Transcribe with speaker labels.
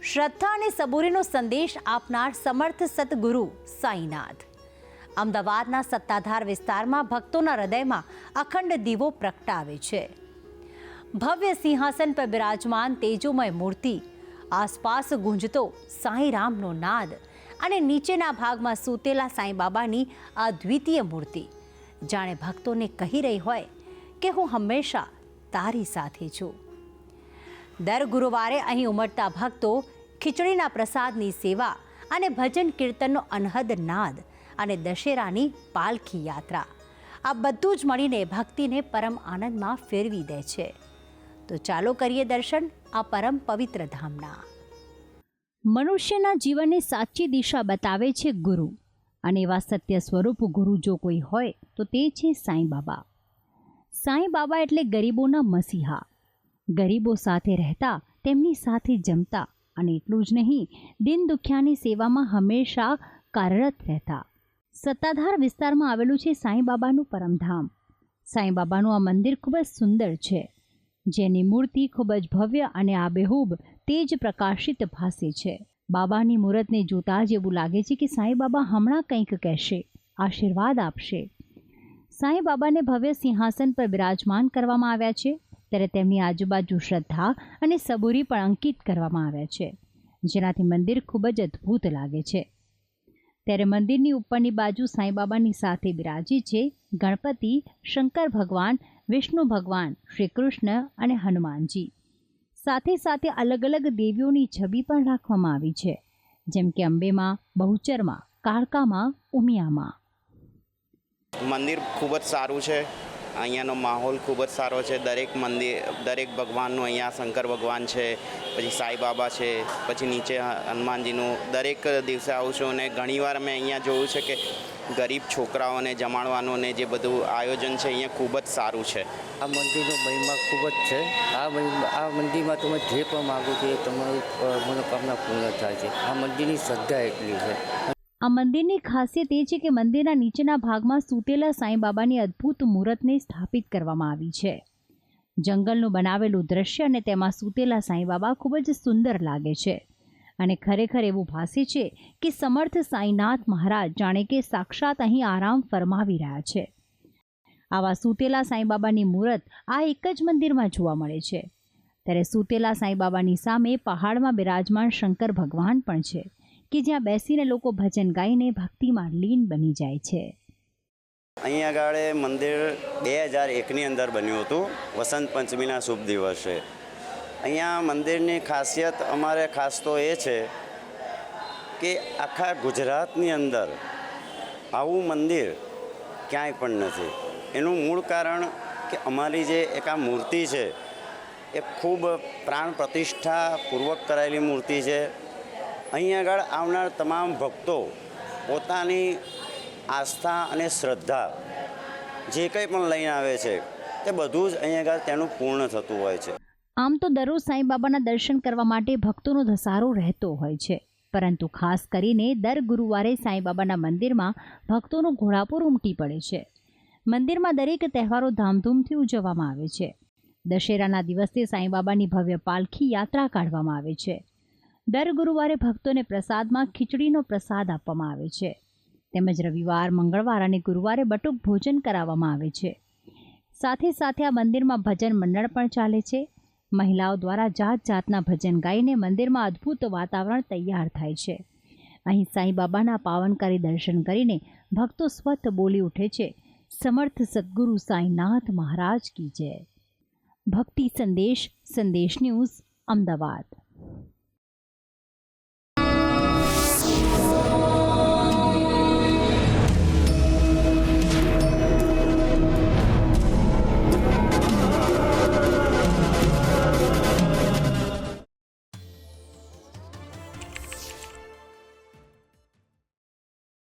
Speaker 1: શ્રદ્ધા અને સબૂરીનો સંદેશ આપનાર સમર્થ સતગુરુ સાંઈનાથ અમદાવાદના સત્તાધાર વિસ્તારમાં ભક્તોના હૃદયમાં અખંડ દીવો પ્રગટાવે છે। ભવ્ય સિંહાસન પર બિરાજમાન તેજોમય મૂર્તિ, આસપાસ ગુંજતો સાંઈ રામનો નાદ અને નીચેના ભાગમાં સૂતેલા સાંઈ બાબાની અદ્વિતીય મૂર્તિ જાણે ભક્તોને કહી રહી હોય કે હું હંમેશા તારી સાથે છું। દર ગુરુવારે અહીં ઉમટતા ભક્તો ખીચડીના પ્રસાદની સેવા અને ભજન કીર્તનનો અનહદ નાદ અને દશેરાની પાલખી યાત્રા, આ બધું જ મળીને ભક્તિને પરમ આનંદમાં ફેરવી દે છે। તો ચાલો કરીએ દર્શન આ પરમ પવિત્ર ધામના। મનુષ્યના જીવનની સાચી દિશા બતાવે છે ગુરુ, અને એવા સત્ય સ્વરૂપ ગુરુ જો કોઈ હોય તો તે છે સાંઈ બાબા। સાંઈ બાબા એટલે ગરીબોના મસીહા, ગરીબો સાથે રહેતા, તેમની સાથે જમતા, અને એટલું જ નહીં, દિન દુખિયાની સેવામાં હંમેશા કાર્યરત રહેતા। સત્તાધાર વિસ્તારમાં આવેલું છે સાંઈ બાબાનું પરમધામ। સાંઈ બાબાનું આ મંદિર ખૂબ જ સુંદર છે, જેની મૂર્તિ ખૂબ જ ભવ્ય અને આબેહૂબ તેજ પ્રકાશિત ભાસે છે। બાબાની મૂર્તને જોતા જ એવું લાગે છે કે સાંઈ બાબા હમણાં કંઈક કહેશે, આશીર્વાદ આપશે। સાંઈ બાબાને ભવ્ય સિંહાસન પર બિરાજમાન કરવામાં આવ્યા છે, ત્યારે તેમની આજુબાજુ શ્રદ્ધા અને સબૂરી પણ અંકિત કરવામાં આવ્યા છે, જેનાથી મંદિર ખૂબ જ અદ્ભુત લાગે છે। ત્યારે મંદિરની ઉપરની બાજુ સાંઈ બાબાની સાથે બિરાજી છે ગણપતિ, શંકર ભગવાન, વિષ્ણુ ભગવાન, શ્રી કૃષ્ણ અને હનુમાનજી। સાથે સાથે અલગ અલગ દેવીઓની છબી પણ રાખવામાં આવી છે, જેમ કે અંબેમાં, બહુચરમાં, કાળકામાં, ઉમિયામાં।
Speaker 2: મંદિર ખૂબ જ સારું છે। અહીંયાનો માહોલ ખૂબ જ સારો છે। દરેક ભગવાનનું અહીંયા શંકર ભગવાન છે, પછી સાંઈ બાબા છે, પછી નીચે હનુમાનજીનું દરેક દિવસે આવું છું અને ઘણીવાર મેં અહીંયા જોયું છે કે ગરીબ છોકરાઓને જમાડવાનું ને જે બધું આયોજન છે અહીંયા ખૂબ જ સારું છે।
Speaker 3: આ મંદિરનો મહિમા ખૂબ જ છે। આ મંદિરમાં તમે જે પણ માગો છો એ તમારી મનોકામના પૂર્ણ થાય છે। આ મંદિરની શ્રદ્ધા એટલી છે।
Speaker 1: આ મંદિરની ખાસિયત એ છે કે મંદિરના નીચેના ભાગમાં સૂતેલા સાંઈ બાબાની અદ્ભુત મૂર્તને સ્થાપિત કરવામાં આવી છે। જંગલનું બનાવેલું દ્રશ્ય અને તેમાં સૂતેલા સાંઈ બાબા ખૂબ જ સુંદર લાગે છે, અને ખરેખર એવું ભાસે છે કે સમર્થ સાંઈનાથ મહારાજ જાણે કે સાક્ષાત અહીં આરામ ફરમાવી રહ્યા છે। આવા સૂતેલા સાંઈ બાબાની મૂર્ત આ એક જ મંદિરમાં જોવા મળે છે। ત્યારે સૂતેલા સાંઈ બાબાની સામે પહાડમાં બિરાજમાન શંકર ભગવાન પણ છે, કે જ્યાં બેસીને લોકો ભજન ગાઈને ભક્તિમાં લીન બની જાય છે।
Speaker 4: અહીંયા આગળ મંદિર 2001ની અંદર બન્યું હતું, વસંત પંચમીના શુભ દિવસે। અહીંયા મંદિરની ખાસિયત અમારે ખાસ તો એ છે કે આખા ગુજરાતની અંદર આવું મંદિર ક્યાંય પણ નથી। એનું મૂળ કારણ કે અમારી જે એક આ મૂર્તિ છે એ ખૂબ પ્રાણ પ્રતિષ્ઠાપૂર્વક કરાયેલી મૂર્તિ છે। અહીં આગળ આવનાર તમામ ભક્તો પોતાની આસ્થા અને શ્રદ્ધા જે કંઈ પણ લઈને આવે છે તે બધું જ અહીં આગળ તેનું પૂર્ણ થતું હોય છે।
Speaker 1: આમ તો દરરોજ સાંઈ બાબાના દર્શન કરવા માટે ભક્તોનો ધસારો રહેતો હોય છે, પરંતુ ખાસ કરીને દર ગુરુવારે સાંઈ બાબાના મંદિરમાં ભક્તોનો ઘોડાપૂર ઉમટી પડે છે। મંદિરમાં દરેક તહેવારો ધામધૂમથી ઉજવવામાં આવે છે। દશેરાના દિવસે સાંઈ બાબાની ભવ્ય પાલખી યાત્રા કાઢવામાં આવે છે। દર ગુરુવારે ભક્તોને પ્રસાદમાં ખીચડીનો પ્રસાદ આપવામાં આવે છે, તેમજ રવિવાર, મંગળવાર અને ગુરુવારે બટુક ભોજન કરાવવામાં આવે છે। સાથે સાથે આ મંદિરમાં ભજન મંડળ પણ ચાલે છે। મહિલાઓ દ્વારા જાત જાતના ભજન ગાઈને મંદિરમાં અદ્ભુત વાતાવરણ તૈયાર થાય છે। અહીં સાંઈ બાબાના પાવનકારી દર્શન કરીને ભક્તો સ્વત બોલી ઉઠે છે, સમર્થ સદગુરુ સાંઈનાથ મહારાજ કી જય। ભક્તિ સંદેશ, સંદેશ ન્યૂઝ, અમદાવાદ।